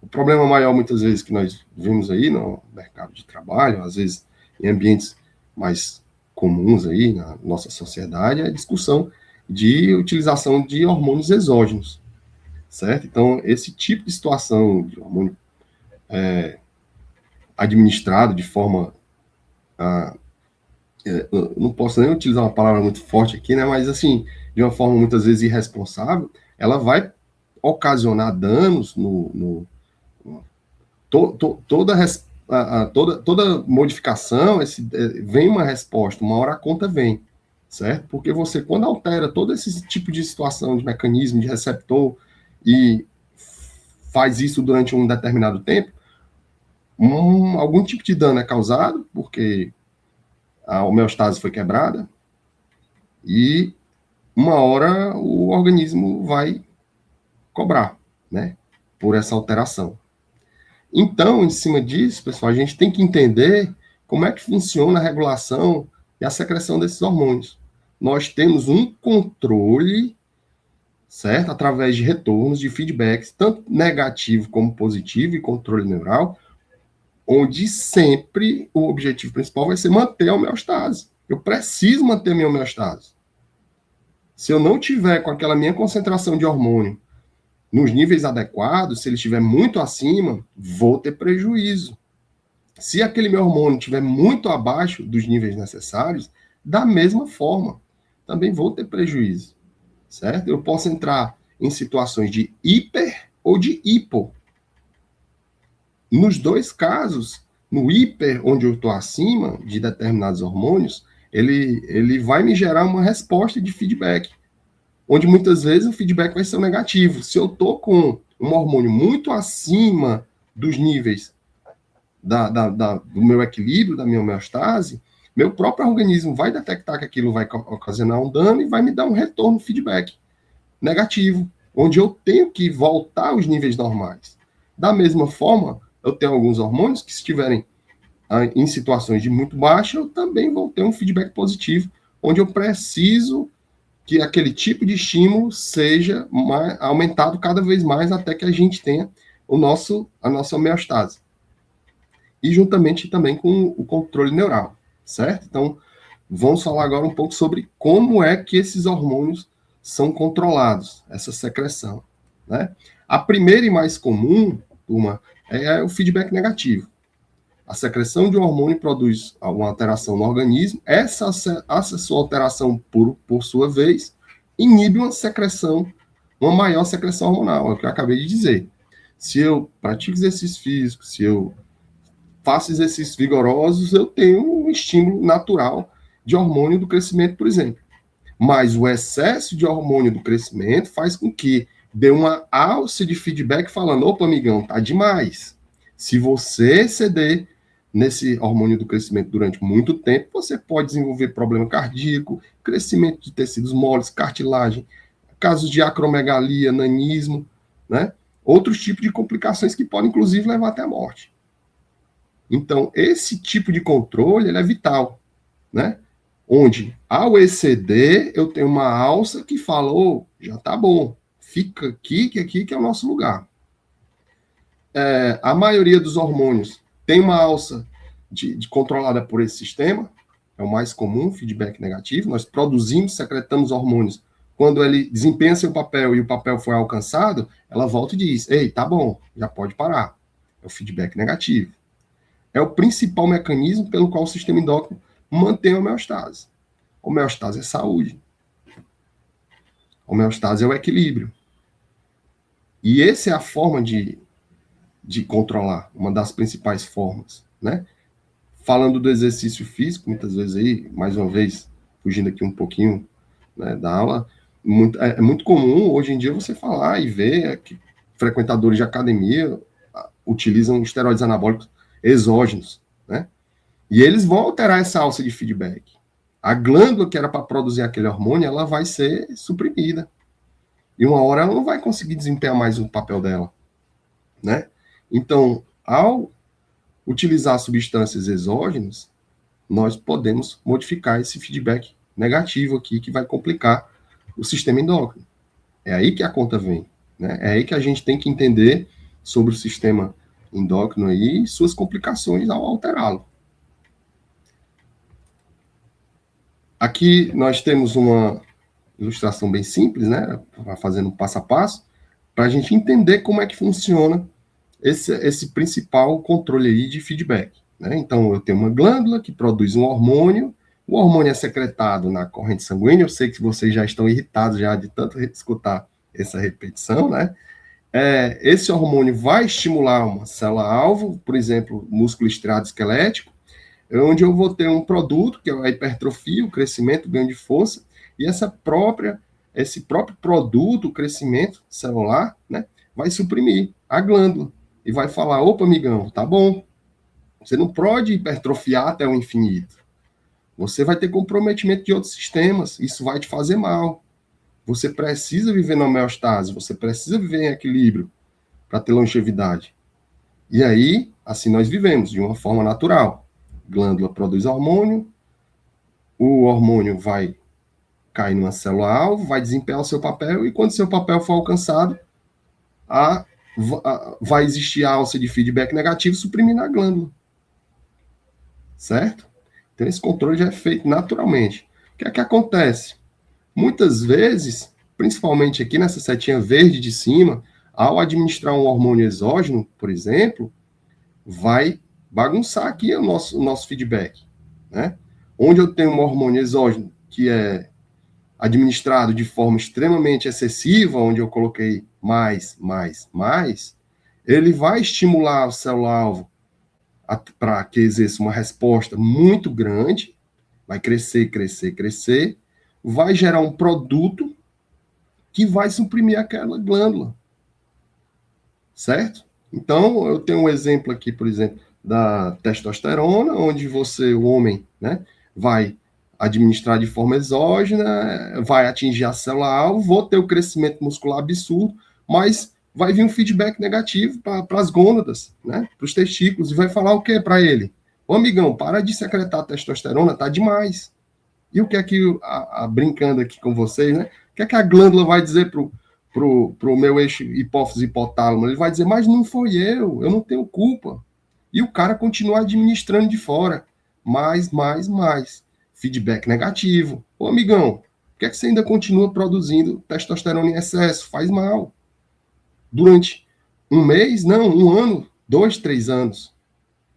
Speaker 2: O problema maior, muitas vezes, que nós vemos aí no mercado de trabalho, às vezes em ambientes mais comuns aí na nossa sociedade, é a discussão de utilização de hormônios exógenos, certo? Então, esse tipo de situação de hormônio administrado de forma... eu não posso nem utilizar uma palavra muito forte aqui, né? Mas, assim, de uma forma muitas vezes irresponsável, ela vai ocasionar danos toda modificação, vem uma resposta, uma hora a conta vem, certo? Porque você, quando altera todo esse tipo de situação, de mecanismo, de receptor, e faz isso durante um determinado tempo, algum tipo de dano é causado, porque a homeostase foi quebrada, e uma hora o organismo vai cobrar, né, por essa alteração. Então, em cima disso, pessoal, a gente tem que entender como é que funciona a regulação e a secreção desses hormônios. Nós temos um controle, certo? Através de retornos, de feedbacks, tanto negativo como positivo, e controle neural, onde sempre o objetivo principal vai ser manter a homeostase. Eu preciso manter a minha homeostase. Se eu não tiver com aquela minha concentração de hormônio nos níveis adequados, se ele estiver muito acima, vou ter prejuízo. Se aquele meu hormônio estiver muito abaixo dos níveis necessários, da mesma forma, também vou ter prejuízo, certo? Eu posso entrar em situações de hiper ou de hipo. Nos dois casos, no hiper, onde eu estou acima de determinados hormônios, ele vai me gerar uma resposta de feedback, onde muitas vezes o feedback vai ser negativo. Se eu estou com um hormônio muito acima dos níveis do meu equilíbrio, da minha homeostase, meu próprio organismo vai detectar que aquilo vai ocasionar um dano e vai me dar um retorno feedback negativo, onde eu tenho que voltar aos níveis normais. Da mesma forma, eu tenho alguns hormônios que, se estiverem em situações de muito baixa, eu também vou ter um feedback positivo, onde eu preciso que aquele tipo de estímulo seja aumentado cada vez mais até que a gente tenha a nossa homeostase. E juntamente também com o controle neural, certo? Então, vamos falar agora um pouco sobre como é que esses hormônios são controlados, essa secreção, né? A primeira e mais comum, turma, é o feedback negativo. A secreção de um hormônio produz uma alteração no organismo. Essa sua alteração, por sua vez, inibe uma maior secreção hormonal, é o que eu acabei de dizer. Se eu pratico exercícios físicos, se eu faço exercícios vigorosos, eu tenho um estímulo natural de hormônio do crescimento, por exemplo. Mas o excesso de hormônio do crescimento faz com que dê uma alça de feedback falando, opa, amigão, tá demais. Se você exceder nesse hormônio do crescimento durante muito tempo, você pode desenvolver problema cardíaco, crescimento de tecidos moles, cartilagem, casos de acromegalia, nanismo, né? Outros tipos de complicações que podem, inclusive, levar até a morte. Então, esse tipo de controle ele é vital, né? Onde, ao exceder, eu tenho uma alça que fala, já tá bom, fica aqui que é o nosso lugar. A maioria dos hormônios tem uma alça controlada por esse sistema, é o mais comum, feedback negativo. Nós produzimos, secretamos hormônios. Quando ele desempenha seu papel e o papel foi alcançado, ela volta e diz, ei, tá bom, já pode parar. É o feedback negativo. É o principal mecanismo pelo qual o sistema endócrino mantém a homeostase. A homeostase é saúde. A homeostase é o equilíbrio. E essa é a forma de controlar, uma das principais formas, né? Falando do exercício físico, muitas vezes aí, mais uma vez, fugindo aqui um pouquinho, né, da aula, é muito comum hoje em dia você falar e ver que frequentadores de academia utilizam esteroides anabólicos exógenos, né? E eles vão alterar essa alça de feedback. A glândula que era para produzir aquele hormônio, ela vai ser suprimida. E uma hora ela não vai conseguir desempenhar mais o papel dela, né? Então, ao utilizar substâncias exógenas, nós podemos modificar esse feedback negativo aqui, que vai complicar o sistema endócrino. É aí que a conta vem, né? É aí que a gente tem que entender sobre o sistema endócrino aí e suas complicações ao alterá-lo. Aqui nós temos uma ilustração bem simples, né? Fazendo passo a passo, para a gente entender como é que funciona esse principal controle aí de feedback, né? Então, eu tenho uma glândula que produz um hormônio, o hormônio é secretado na corrente sanguínea, eu sei que vocês já estão irritados já de tanto escutar essa repetição, né? Esse hormônio vai estimular uma célula-alvo, por exemplo, músculo estriado esquelético, onde eu vou ter um produto, que é a hipertrofia, o crescimento, o ganho de força, e esse próprio produto, o crescimento celular, né, vai suprimir a glândula, e vai falar, opa, amigão, tá bom, você não pode hipertrofiar até o infinito, você vai ter comprometimento de outros sistemas, isso vai te fazer mal, você precisa viver na homeostase, você precisa viver em equilíbrio para ter longevidade. E aí, assim nós vivemos, de uma forma natural. Glândula produz hormônio, o hormônio vai cair numa célula-alvo, vai desempenhar o seu papel, e quando seu papel for alcançado, vai existir a alça de feedback negativo suprimindo a glândula. Certo? Então, esse controle já é feito naturalmente. O que é que acontece? Muitas vezes, principalmente aqui nessa setinha verde de cima, ao administrar um hormônio exógeno, por exemplo, vai bagunçar aqui o nosso feedback, né? Onde eu tenho um hormônio exógeno que é administrado de forma extremamente excessiva, onde eu coloquei mais, ele vai estimular o célula-alvo para que exerça uma resposta muito grande, vai crescer, vai gerar um produto que vai suprimir aquela glândula, certo? Então, eu tenho um exemplo aqui, por exemplo, da testosterona, onde o homem, né, vai administrar de forma exógena, vai atingir a célula-alvo, vou ter o crescimento muscular absurdo, mas vai vir um feedback negativo para as gônadas, né, para os testículos, e vai falar o que para ele? Ô, amigão, para de secretar testosterona, tá demais. E o que é que, brincando aqui com vocês, né, o que é que a glândula vai dizer pro meu eixo hipófise hipotálamo? Ele vai dizer, mas não foi eu não tenho culpa. E o cara continua administrando de fora. Mais. Feedback negativo. Ô, amigão, por que é que você ainda continua produzindo testosterona em excesso? Faz mal. Durante um mês? Não, um ano, 2, 3 anos.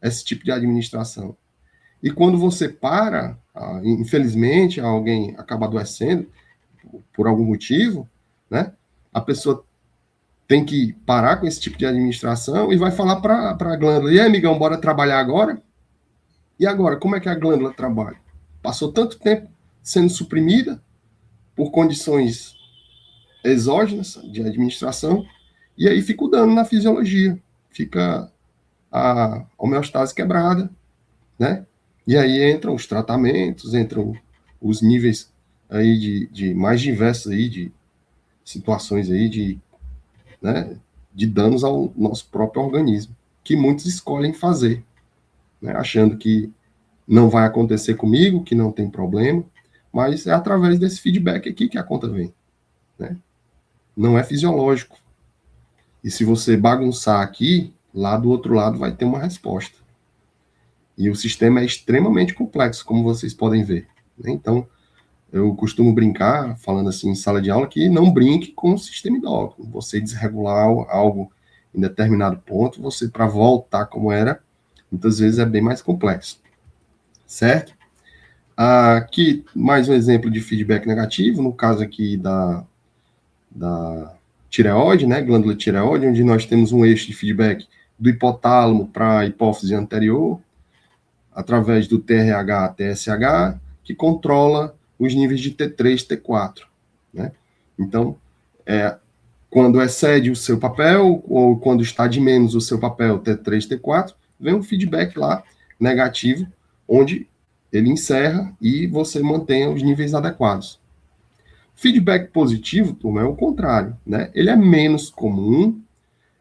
Speaker 2: Esse tipo de administração. E quando você para, infelizmente, alguém acaba adoecendo por algum motivo, né? A pessoa tem que parar com esse tipo de administração e vai falar para a glândula, e aí, amigão, bora trabalhar agora? E agora, como é que a glândula trabalha? passou tanto tempo sendo suprimida por condições exógenas de administração, e aí fica o dano na fisiologia, fica a homeostase quebrada, né? E aí entram os tratamentos, entram os níveis aí de mais diversos aí de situações aí né, de danos ao nosso próprio organismo, que muitos escolhem fazer, né, achando que não vai acontecer comigo, que não tem problema, mas é através desse feedback aqui que a conta vem, né? Não é fisiológico. E se você bagunçar aqui, lá do outro lado vai ter uma resposta. E o sistema é extremamente complexo, como vocês podem ver, né? Então, eu costumo brincar, falando assim em sala de aula, que não brinque com o sistema endócrino. Você desregular algo em determinado ponto, você, para voltar como era, muitas vezes é bem mais complexo. Certo? Aqui, mais um exemplo de feedback negativo, no caso aqui da tireoide, né, glândula tireoide, onde nós temos um eixo de feedback do hipotálamo para a hipófise anterior, através do TRH-TSH, que controla os níveis de T3 e T4, né? Então, quando excede o seu papel, ou quando está de menos o seu papel T3, T4, vem um feedback lá negativo, onde ele encerra e você mantém os níveis adequados. Feedback positivo, turma, é o contrário, né? Ele é menos comum,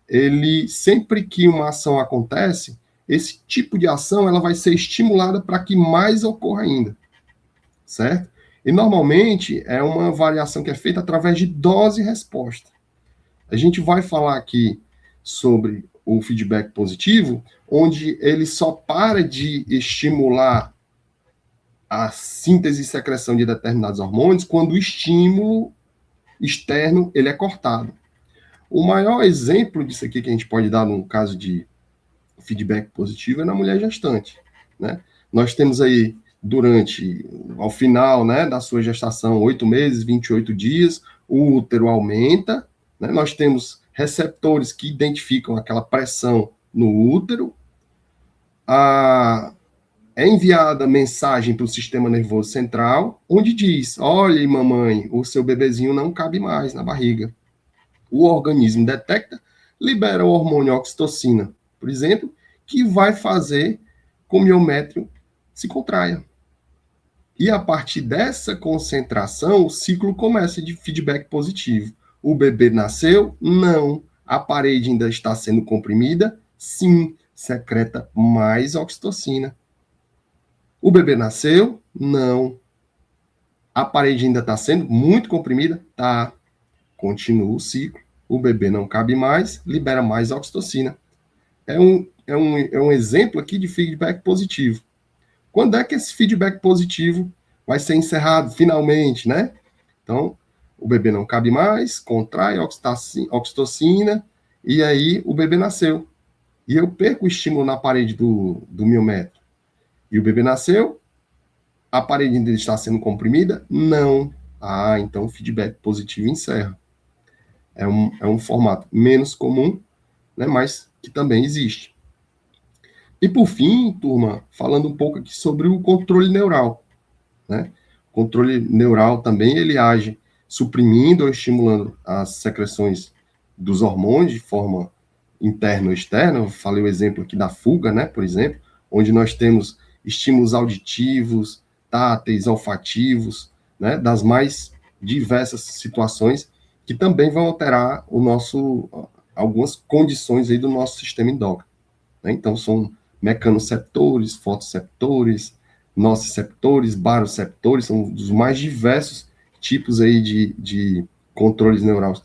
Speaker 2: ele, sempre que uma ação acontece, esse tipo de ação ela vai ser estimulada para que mais ocorra ainda, certo? E normalmente é uma variação que é feita através de dose e resposta. A gente vai falar aqui sobre o feedback positivo, onde ele só para de estimular a síntese e secreção de determinados hormônios quando o estímulo externo ele é cortado. O maior exemplo disso aqui que a gente pode dar no caso de feedback positivo é na mulher gestante, né? Nós temos aí, ao final, né, da sua gestação, 8 meses, 28 dias, o útero aumenta, né? Nós temos receptores que identificam aquela pressão no útero, é enviada mensagem para o sistema nervoso central, onde diz, olha, mamãe, o seu bebezinho não cabe mais na barriga. O organismo detecta, libera o hormônio oxitocina, por exemplo, que vai fazer com que o miométrio se contraia. E a partir dessa concentração, o ciclo começa de feedback positivo. O bebê nasceu? Não. A parede ainda está sendo comprimida? Sim. Secreta mais oxitocina. O bebê nasceu? Não. A parede ainda está sendo muito comprimida? Tá. Continua o ciclo. O bebê não cabe mais, libera mais oxitocina. É um exemplo aqui de feedback positivo. Quando é que esse feedback positivo vai ser encerrado finalmente, né? Então, o bebê não cabe mais, contrai oxitocina, e aí o bebê nasceu. E eu perco o estímulo na parede do miométrio. E o bebê nasceu, a parede ainda está sendo comprimida? Não. Então o feedback positivo encerra. É um formato menos comum, né, mas que também existe. E por fim, turma, falando um pouco aqui sobre o controle neural, né? O controle neural também ele age suprimindo ou estimulando as secreções dos hormônios de forma interna ou externa. Eu falei o exemplo aqui da fuga, né, por exemplo, onde nós temos estímulos auditivos, táteis, olfativos, né, das mais diversas situações que também vão alterar algumas condições aí do nosso sistema endócrino, né? Então, são mecanoceptores, fotoceptores, nociceptores, baroceptores, são dos mais diversos tipos aí de controles neurais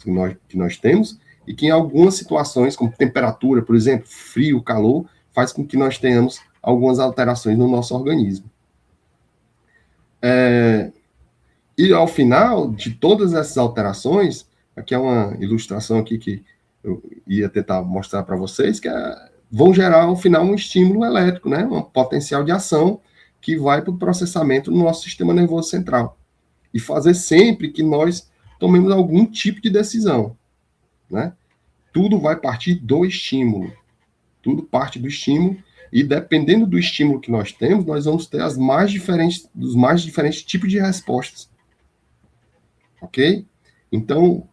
Speaker 2: que nós temos, e que em algumas situações, como temperatura, por exemplo, frio, calor, faz com que nós tenhamos algumas alterações no nosso organismo. E ao final de todas essas alterações, aqui é uma ilustração aqui que eu ia tentar mostrar para vocês, que vão gerar ao final um estímulo elétrico, né? Um potencial de ação que vai para o processamento no nosso sistema nervoso central. E fazer sempre que nós tomemos algum tipo de decisão, né? Tudo vai partir do estímulo. Tudo parte do estímulo. E dependendo do estímulo que nós temos, nós vamos ter os mais diferentes tipos de respostas. Ok? Então,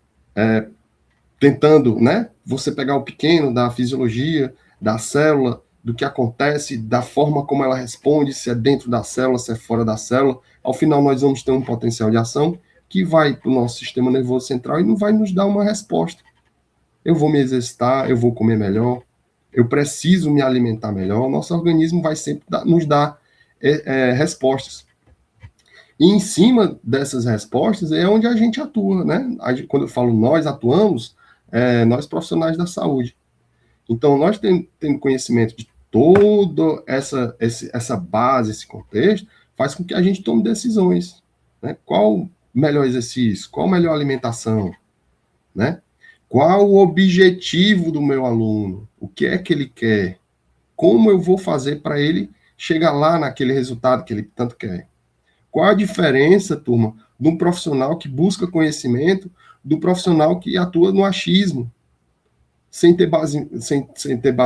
Speaker 2: tentando, né, você pegar o pequeno da fisiologia, da célula, do que acontece, da forma como ela responde, se é dentro da célula, se é fora da célula, ao final nós vamos ter um potencial de ação que vai para o nosso sistema nervoso central e não vai nos dar uma resposta. Eu vou me exercitar, eu vou comer melhor, eu preciso me alimentar melhor, nosso organismo vai sempre nos dar respostas. E em cima dessas respostas é onde a gente atua, né? Quando eu falo nós atuamos, nós profissionais da saúde. Então, nós tendo conhecimento de toda essa base, esse contexto, faz com que a gente tome decisões. Né? Qual o melhor exercício? Qual a melhor alimentação? Né? Qual o objetivo do meu aluno? O que é que ele quer? Como eu vou fazer para ele chegar lá naquele resultado que ele tanto quer? Qual a diferença, turma, de um profissional que busca conhecimento do profissional que atua no achismo, sem ter base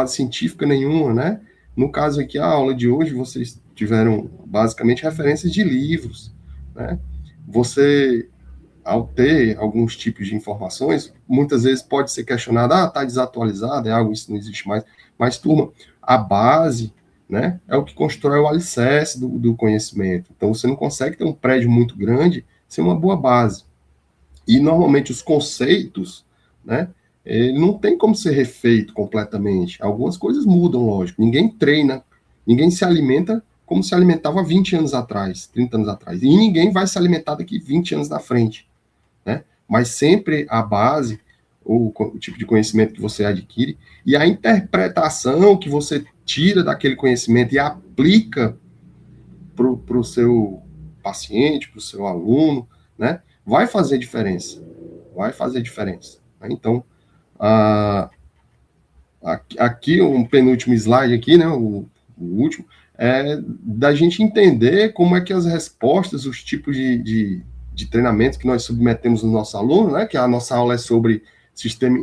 Speaker 2: científica nenhuma, né? No caso aqui, a aula de hoje, vocês tiveram basicamente referências de livros, né? Você, ao ter alguns tipos de informações, muitas vezes pode ser questionado, está desatualizado, é algo, isso não existe mais. Mas, turma, a base, né, é o que constrói o alicerce do conhecimento. Então, você não consegue ter um prédio muito grande sem uma boa base. E, normalmente, os conceitos, né, ele não tem como ser refeito completamente. Algumas coisas mudam, lógico. Ninguém treina, ninguém se alimenta como se alimentava 20 anos atrás, 30 anos atrás. E ninguém vai se alimentar daqui 20 anos na frente. Né? Mas sempre a base, o tipo de conhecimento que você adquire, e a interpretação que você tira daquele conhecimento e aplica para o seu paciente, para o seu aluno, né? Vai fazer diferença. Vai fazer diferença. Né? Então, aqui um penúltimo slide aqui, né? O último, é da gente entender como é que as respostas, os tipos de treinamento que nós submetemos no nosso aluno, né? Que a nossa aula é sobre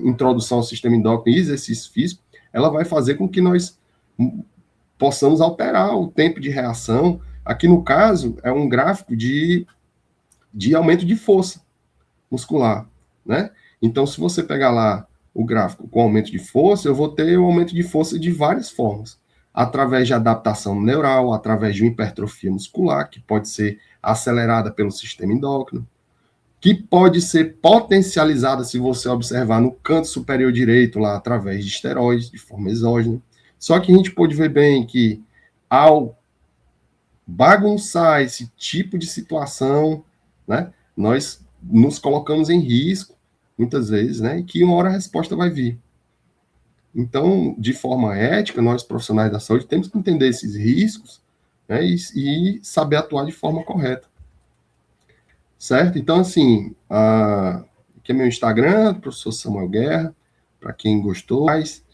Speaker 2: introdução ao sistema endócrino e exercício físico, ela vai fazer com que nós possamos alterar o tempo de reação. Aqui no caso, é um gráfico de aumento de força muscular, né? Então, se você pegar lá o gráfico com aumento de força, eu vou ter o aumento de força de várias formas. Através de adaptação neural, através de uma hipertrofia muscular, que pode ser acelerada pelo sistema endócrino, que pode ser potencializada, se você observar no canto superior direito, lá através de esteroides, de forma exógena. Só que a gente pode ver bem que, ao bagunçar esse tipo de situação, né, nós nos colocamos em risco, muitas vezes, né, e que uma hora a resposta vai vir. Então, de forma ética, nós profissionais da saúde temos que entender esses riscos, né, e saber atuar de forma correta. Certo? Então, assim, aqui é meu Instagram, professor Samuel Guerra, para quem gostou. Mas,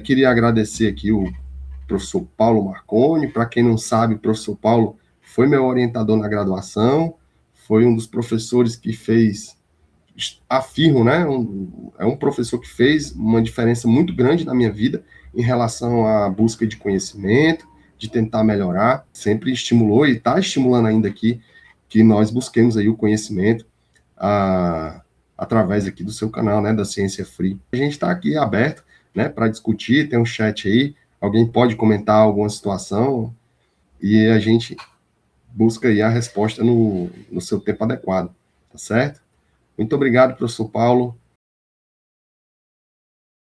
Speaker 2: queria agradecer aqui o professor Paulo Marconi. Para quem não sabe, o professor Paulo foi meu orientador na graduação, foi um dos professores que fez, afirmo, né? É um professor que fez uma diferença muito grande na minha vida em relação à busca de conhecimento, de tentar melhorar. Sempre estimulou e está estimulando ainda aqui que nós busquemos aí o conhecimento através aqui do seu canal, né, da Ciência Free. A gente está aqui aberto, né, para discutir, tem um chat aí, alguém pode comentar alguma situação e a gente busca aí a resposta no seu tempo adequado, tá certo? Muito obrigado, professor Paulo.